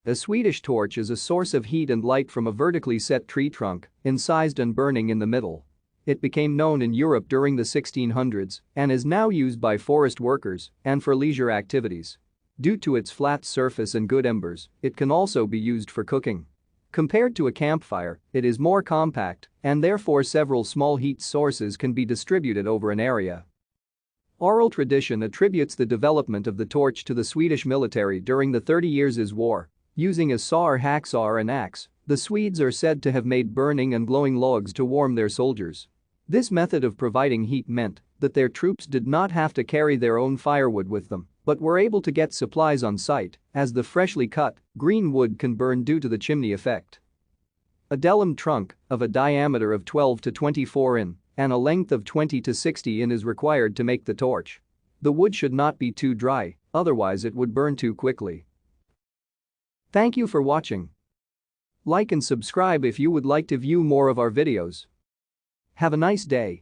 A Swedish torch is a source of heat and light from a vertically set tree trunk, incised and burning in the middle. It became known in Europe during the 1600s and is now used by forest workers and for leisure activities. Due to its flat surface and good embers, it can also be used for cooking. Compared to a campfire, it is more compact and therefore several small heat sources can be distributed over an area. Oral tradition attributes the development of the torch to the Swedish military during the 30 Years' War. Using a saw or hacksaw or an axe, the Swedes are said to have made burning and glowing logs to warm their soldiers. This method of providing heat meant that their troops did not have to carry their own firewood with them, but were able to get supplies on site, as the freshly cut, green wood can burn due to the chimney effect. A delum trunk of a diameter of 12 to 24 in and a length of 20 to 60 in is required to make the torch. The wood should not be too dry, otherwise it would burn too quickly. Thank you for watching. Like and subscribe if you would like to view more of our videos. Have a nice day.